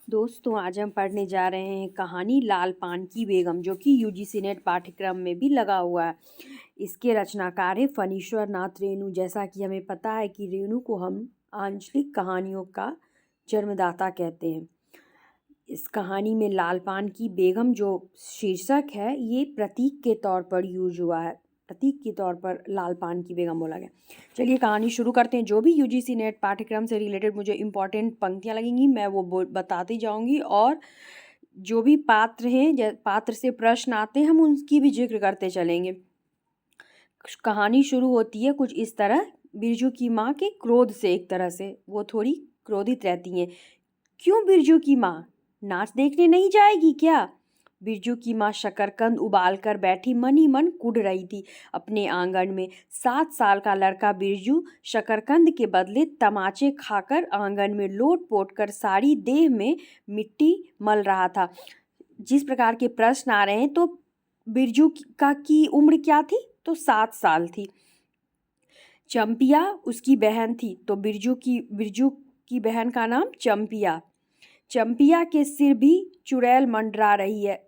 दोस्तों आज हम पढ़ने जा रहे हैं कहानी लाल पान की बेगम, जो कि यूजीसी नेट पाठ्यक्रम में भी लगा हुआ है। इसके रचनाकार है फणीश्वर नाथ रेणु। जैसा कि हमें पता है कि रेणु को हम आंचलिक कहानियों का जन्मदाता कहते हैं। इस कहानी में लाल पान की बेगम जो शीर्षक है, ये प्रतीक के तौर पर यूज हुआ है। प्रतीक के तौर पर लाल पान की बेगम बोला गया। चलिए कहानी शुरू करते हैं। जो भी यूजीसी नेट पाठ्यक्रम से रिलेटेड मुझे इंपॉर्टेंट पंक्तियाँ लगेंगी मैं वो बताती जाऊंगी, और जो भी पात्र हैं, पात्र से प्रश्न आते हैं, हम उनकी भी जिक्र करते चलेंगे। कहानी शुरू होती है कुछ इस तरह। बिरजू की माँ के क्रोध से, एक तरह से वो थोड़ी क्रोधित रहती हैं। क्यों बिरजू की माँ, नाच देखने नहीं जाएगी क्या? बिरजू की माँ शकरकंद उबाल कर बैठी मन ही मन कुढ़ रही थी अपने आंगन में। 7 साल का लड़का बिरजू शकरकंद के बदले तमाचे खाकर आंगन में लोट पोट कर सारी देह में मिट्टी मल रहा था। जिस प्रकार के प्रश्न आ रहे हैं, तो बिरजू की उम्र क्या थी? तो 7 साल थी। चंपिया उसकी बहन थी, तो बिरजू की बहन का नाम चंपिया। चंपिया के सिर भी चुड़ैल मंडरा रही है।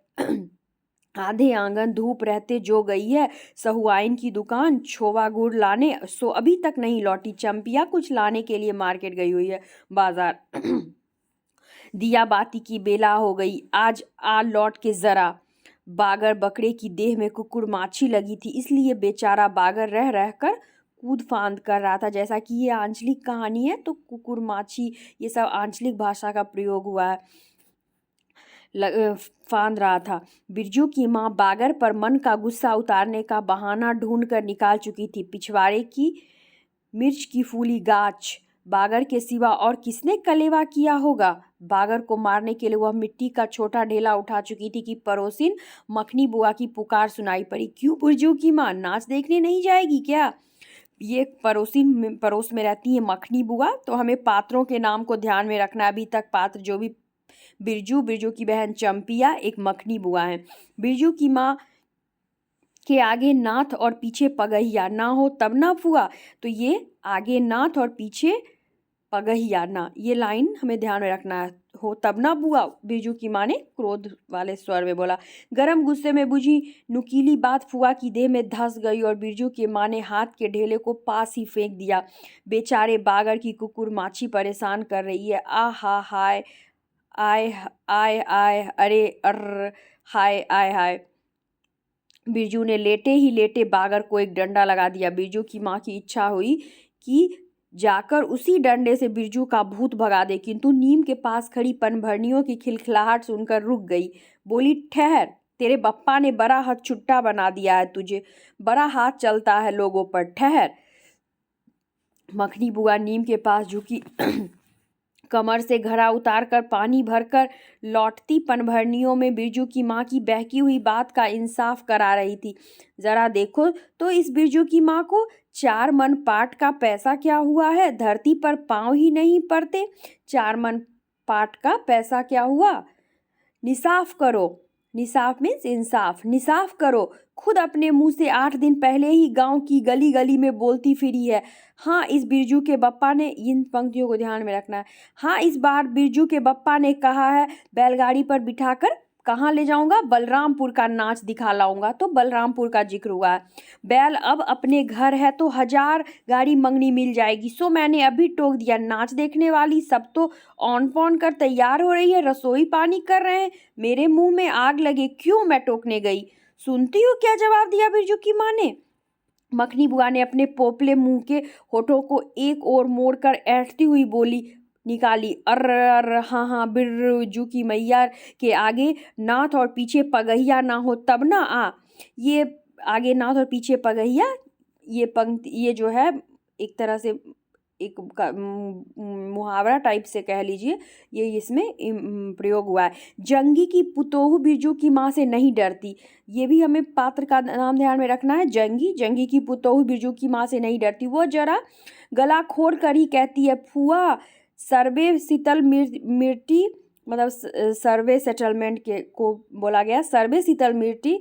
आधे आंगन धूप रहते जो गई है सहुआइन की दुकान छोवा गुड़ लाने, सो अभी तक नहीं लौटी। चंपिया कुछ लाने के लिए मार्केट गई हुई है, बाजार। दिया बाती की बेला हो गई, आज आ लौट के जरा। बागर बकरे की देह में कुकुर माछी लगी थी, इसलिए बेचारा बागर रह रह कर कूद फांद कर रहा था। जैसा कि ये आंचलिक कहानी है, तो कुकुर माछी ये सब आंचलिक भाषा का प्रयोग हुआ है। फांद रहा था। बिरजू की माँ बागर पर मन का गुस्सा उतारने का बहाना ढूंढ कर निकाल चुकी थी। पिछवाड़े की मिर्च की फूली गाछ बागर के सिवा और किसने कलेवा किया होगा? बागर को मारने के लिए वह मिट्टी का छोटा ढेला उठा चुकी थी कि पड़ोसिन मखनी बुआ की पुकार सुनाई पड़ी। क्यों बिरजू की माँ नाच देखने नहीं जाएगी क्या? ये पड़ोस में रहती है मखनी बुआ। तो हमें पात्रों के नाम को ध्यान में रखना। अभी तक पात्र जो भी बिरजू की बहन चंपिया, एक मखनी बुआ है। बिरजू की माँ के आगे नाथ और पीछे पगहिया ना हो तब ना फुआ। तो ये आगे नाथ और पीछे पगहिया ना, ये लाइन हमें ध्यान में रखना है। हो तब ना बुआ, बिरजू की माँ ने क्रोध वाले स्वर में बोला। गरम गुस्से में बुझी नुकीली बात फुआ की देह में धंस गई और बिरजू की माँ ने हाथ के ढेले को पास ही फेंक दिया। बेचारे बागर की कुकुर माछी परेशान कर रही है। आ हा हाय, आय आय आय, अरे अर्र, हाय आय हाय। बिरजू ने लेटे ही लेटे बागर को एक डंडा लगा दिया। बिरजू की माँ की इच्छा हुई कि जाकर उसी डंडे से बिरजू का भूत भगा दे, किंतु नीम के पास खड़ी पनभरनियों की खिलखिलाहट सुनकर रुक गई। बोली, ठहर, तेरे बप्पा ने बड़ा हाथ छुट्टा बना दिया है तुझे, बड़ा हाथ चलता है लोगों पर, ठहर। मखनी बुआ नीम के पास झुकी कमर से घड़ा उतार कर पानी भरकर लौटती पनभरनियों में बिरजू की माँ की बहकी हुई बात का इंसाफ करा रही थी। जरा देखो तो इस बिरजू की माँ को 4 मन पाट का पैसा क्या हुआ है? धरती पर पांव ही नहीं पड़ते। 4 मन पाट का पैसा क्या हुआ? निसाफ करो। निसाफ मीन्स इंसाफ। निसाफ करो। खुद अपने मुंह से 8 दिन पहले ही गांव की गली गली में बोलती फिरी है। हाँ, इस बिरजू के बप्पा ने, इन पंक्तियों को ध्यान में रखना है। हाँ, इस बार बिरजू के बप्पा ने कहा है बैलगाड़ी पर बिठाकर कहाँ ले जाऊंगा? बलरामपुर का नाच दिखा लाऊंगा। तो बलरामपुर का जिक्र हुआ है। बैल अब अपने घर है तो 1000 गाड़ी मंगनी मिल जाएगी, सो मैंने अभी टोक दिया। नाच देखने वाली सब तो ऑन पॉन कर तैयार हो रही है, रसोई पानी कर रहे हैं, मेरे मुंह में आग लगे, क्यों मैं टोकने गई? सुनती हो क्या जवाब दिया बिरजू की माँ ने? मखनी बुआ ने अपने पोपले मुंह के होठों को एक ओर मोड़कर ऐंठती हुई बोली निकाली, अर्र हाँ हाँ, बिरजू की मैया के आगे नाथ और पीछे पगहिया ना हो तब ना आ। ये आगे नाथ और पीछे पगहिया, ये पंक्ति, ये जो है एक तरह से एक मुहावरा टाइप से कह लीजिए, ये इसमें प्रयोग हुआ है। जंगी की पुतोहू बिरजू की माँ से नहीं डरती। ये भी हमें पात्र का नाम ध्यान में रखना है। जंगी की पुतोहू बिरजू की माँ से नहीं डरती। वो जरा गला खोल कर ही कहती है, फुआ सर्वे शीतल मिर्टी, मतलब सर्वे सेटलमेंट के को बोला गया, सर्वे शीतल मिर्टी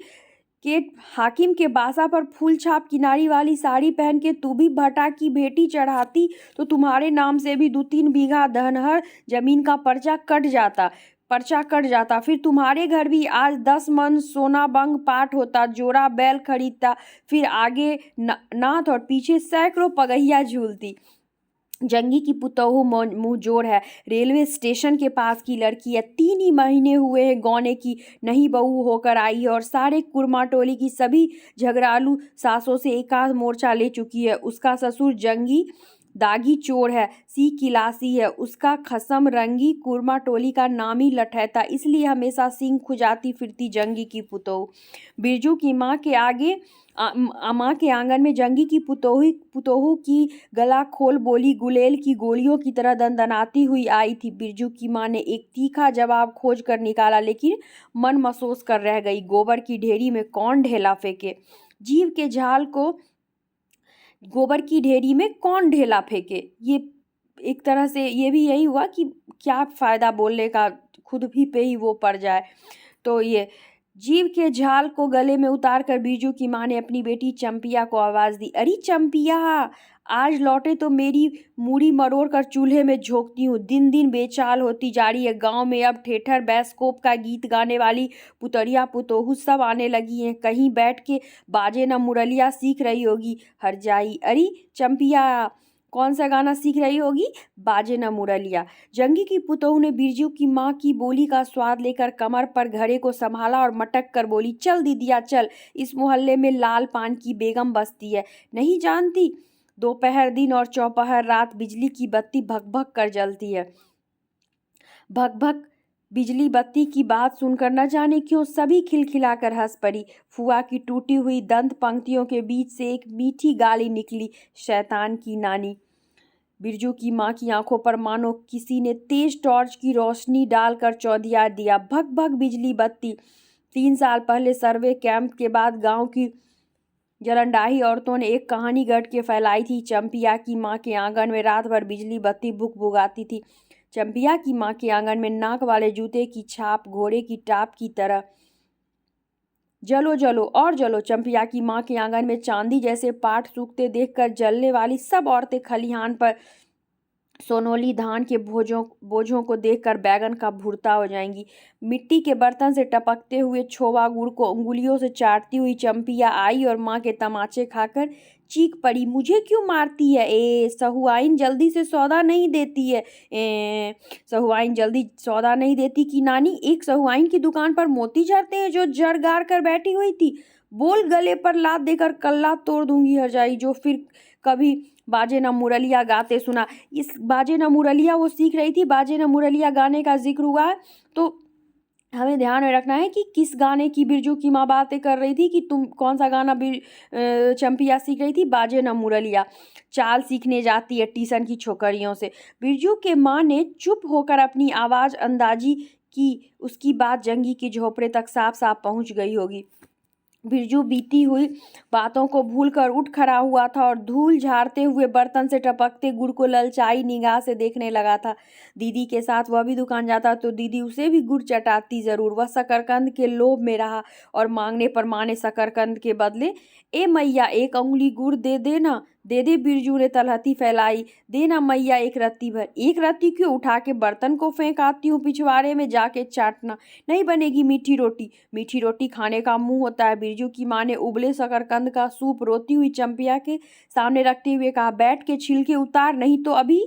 के हाकिम के बासा पर फूल छाप किनारी वाली साड़ी पहन के तू भी भटा की भेटी चढ़ाती तो तुम्हारे नाम से भी 2-3 बीघा धनहर जमीन का पर्चा कट जाता। फिर तुम्हारे घर भी आज 10 मन सोना बंग पाट होता, जोड़ा बैल खरीदता, फिर आगे नाथ और पीछे सैकड़ों पगहिया झूलती। जंगी की पुतोहू मुँह जोड़ है, रेलवे स्टेशन के पास की लड़की है, 3 ही महीने हुए हैं गौने की, नई बहू होकर आई है और सारे कुर्मा टोली की सभी झगड़ालू सासों से एकाध मोर्चा ले चुकी है। उसका ससुर जंगी दागी चोर है, सी किलासी है, उसका खसम रंगी कुर्मा टोली का नाम ही लठैता, इसलिए हमेशा सींग खुजाती फिरती जंगी की पुतोहू। बिरजू की माँ के आंगन में जंगी की पुतोहू की गला खोल बोली गुलेल की गोलियों की तरह दनदनाती हुई आई थी। बिरजू की माँ ने एक तीखा जवाब खोज कर निकाला, लेकिन मन मसोस कर रह गई। गोबर की ढेरी में कौन ढेला फेंके? जीव के झाल को गोबर की ढेरी में कौन ढेला फेंके? ये एक तरह से ये भी यही हुआ कि क्या फ़ायदा बोलने का, खुद भी पे ही वो पड़ जाए। तो ये जीव के झाल को गले में उतार कर बिरजू की माँ ने अपनी बेटी चंपिया को आवाज़ दी, अरे चंपिया, आज लौटे तो मेरी मूड़ी मरोड़ कर चूल्हे में झोंकती हूँ। दिन दिन बेचाल होती जा रही है। गांव में अब ठेठर बैस्कोप का गीत गाने वाली पुतरिया पुतोहू सब आने लगी हैं। कहीं बैठ के बाजे न मुरलिया सीख रही होगी हरजाई। अरे चंपिया, कौन सा गाना सीख रही होगी? बाजे न मुरलिया। जंगी की पुतोहू ने बिरजू की माँ की बोली का स्वाद लेकर कमर पर घड़े को संभाला और मटक कर बोली, चल दीदिया चल, इस मोहल्ले में लाल पान की बेगम बसती है, नहीं जानती? दोपहर दिन और चौपहर रात बिजली की बत्ती भक भक कर जलती है। भक भक बिजली बत्ती की बात सुनकर न जाने क्यों सभी खिलखिलाकर हंस पड़ी। फुआ की टूटी हुई दंत पंक्तियों के बीच से एक मीठी गाली निकली, शैतान की नानी। बिरजू की माँ की आंखों पर मानो किसी ने तेज टॉर्च की रोशनी डालकर चौधिया दिया। भक भक बिजली बत्ती। 3 साल पहले सर्वे कैंप के बाद गांव की जलंडाही औरतों ने एक कहानी गढ़ के फैलाई थी। चंपिया की माँ के आंगन में रात भर बिजली बत्ती भुगभुगाती थी। चंपिया की माँ के आंगन में नाक वाले जूते की छाप घोड़े की टाप की तरह। जलो जलो और जलो। चंपिया की माँ के आंगन में चांदी जैसे पाट सूखते देखकर जलने वाली सब औरतें खलिहान पर सोनोली धान के बोझों को देखकर बैगन का भुरता हो जाएंगी। मिट्टी के बर्तन से टपकते हुए छोवा गुड़ को उंगलियों से चाटती हुई चंपिया आई और माँ के तमाचे खाकर चीख पड़ी, मुझे क्यों मारती है? सहुआइन जल्दी से सौदा नहीं देती है। सहुआइन जल्दी सौदा नहीं देती कि नानी, एक सहुआइन की दुकान पर मोती झरते हैं जो जड़ गाड़ कर बैठी हुई थी। बोल, गले पर लात देकर कल्ला तोड़ दूंगी हरजाई, जो फिर कभी बाजे न मुरलिया गाते सुना। इस बाजे न मुरलिया वो सीख रही थी। बाजे न मुरलिया गाने का जिक्र हुआ है तो हमें ध्यान में रखना है कि किस गाने की बिरजू की माँ बातें कर रही थी, कि तुम कौन सा गाना चंपिया सीख रही थी। बाजे न मुरलिया चाल सीखने जाती है ट्यूशन की छोकरियों से। बिरजू के माँ ने चुप होकर अपनी आवाज़ अंदाजी की। उसकी बात जंगी के झोपड़े तक साफ साफ पहुँच गई होगी। बिरजू बीती हुई बातों को भूलकर उठ खड़ा हुआ था और धूल झाड़ते हुए बर्तन से टपकते गुड़ को ललचाई निगाह से देखने लगा था। दीदी के साथ वह भी दुकान जाता तो दीदी उसे भी गुड़ चटाती जरूर। वह शकरकंद के लोभ में रहा और मांगने पर माँ ने शकरकंद के बदले, ए मैया एक उंगली गुड़ दे देना। दे दे, बिरजू ने तलहती फैलाई। देना मैया एक रत्ती भर। एक रत्ती क्यों? उठा के बर्तन को फेंक आती हूँ, पिछवाड़े में जाके चाटना। नहीं बनेगी मीठी रोटी। मीठी रोटी खाने का मुंह होता है। बिरजू की माँ ने उबले शकरकंद का सूप रोती हुई चंपिया के सामने रखते हुए कहा, बैठ के छिलके उतार, नहीं तो अभी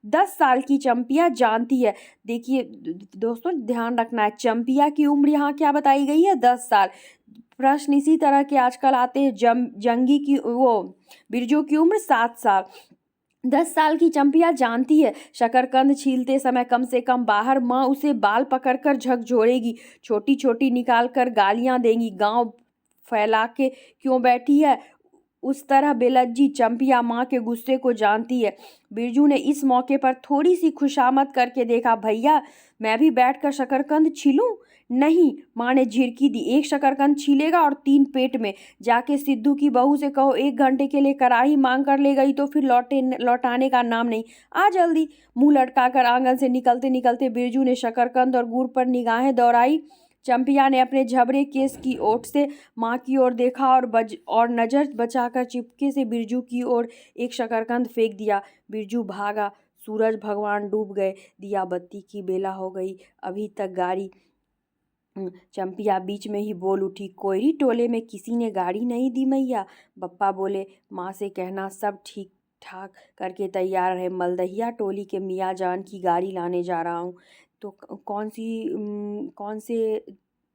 10 साल की चंपिया जानती है। देखिए दोस्तों, ध्यान रखना है, चंपिया की उम्र यहाँ क्या बताई गई है? 10 साल। प्रश्न इसी तरह के आजकल आते हैं। जंगी की बिरजू की उम्र 7 साल। 10 साल की चंपिया जानती है शकरकंद छीलते समय कम से कम बाहर माँ उसे बाल पकड़कर झकझोरेगी, छोटी छोटी निकाल कर गालियाँ देंगी। गांव फैला के क्यों बैठी है? उस तरह बेलज्जी चंपिया माँ के गुस्से को जानती है। बिरजू ने इस मौके पर थोड़ी सी खुशामद करके देखा, भैया मैं भी बैठकर शकरकंद छीलूं? नहीं, माँ ने झिड़की दी। एक शकरकंद छीलेगा और 3 पेट में। जाके सिद्धू की बहू से कहो 1 घंटे के लिए कराही मांग कर ले गई तो फिर लौटाने का नाम नहीं। आ जल्दी। मुंह लटकाकर आंगन से निकलते निकलते बिरजू ने शकरकंद और गुड़ पर निगाहें दौड़ाई। चंपिया ने अपने झबरे केस की ओट से माँ की ओर देखा और नज़र बचाकर चुपके से बिरजू की ओर एक शकरकंद फेंक दिया। बिरजू भागा। सूरज भगवान डूब गए। दिया बत्ती की बेला हो गई। अभी तक गाड़ी। चंपिया बीच में ही बोल उठी, कोयरी टोले में किसी ने गाड़ी नहीं दी मैया। बप्पा बोले, माँ से कहना सब ठीक ठाक करके तैयार रहे। मलदहिया टोली के मियाँ जान की गाड़ी लाने जा रहा हूँ। तो कौन से,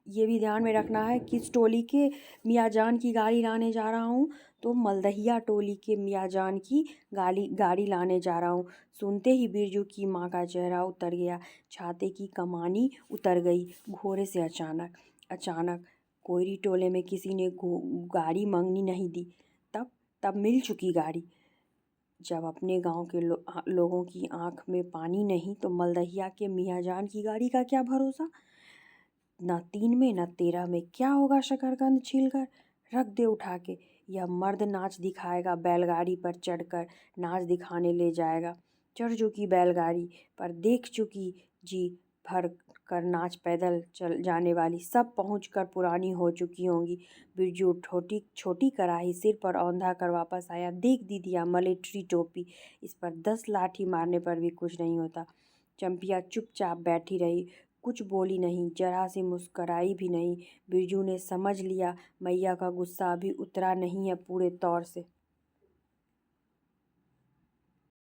ये भी ध्यान में रखना है किस टोली के मियाँ जान की गाड़ी लाने जा रहा हूँ। तो मलदहिया टोली के मियाँ जान की गाड़ी लाने जा रहा हूँ। सुनते ही बिरजू की माँ का चेहरा उतर गया। छाते की कमानी उतर गई घोड़े से। अचानक कोयरी टोले में किसी ने गाड़ी मंगनी नहीं दी। तब मिल चुकी गाड़ी। जब अपने गांव के लोगों की आंख में पानी नहीं तो मलदहिया के मियाँ जान की गाड़ी का क्या भरोसा। न 3 में न 13 में क्या होगा शकरकंद छीलकर रख दे उठा के। यह मर्द नाच दिखाएगा। बैलगाड़ी पर चढ़कर नाच दिखाने ले जाएगा। चढ़ चुकी बैलगाड़ी पर देख चुकी जी भर कर नाच पैदल चल जाने वाली सब पहुंचकर पुरानी हो चुकी होंगी। बिरजू छोटी कढ़ाई सिर पर औंधा कर वापस आया। देख दीदिया, मिलिट्री टोपी, इस पर 10 लाठी मारने पर भी कुछ नहीं होता। चंपिया चुपचाप बैठी रही, कुछ बोली नहीं, जरा सी मुस्कराई भी नहीं। बिरजू ने समझ लिया मैया का गुस्सा अभी उतरा नहीं है पूरे तौर से।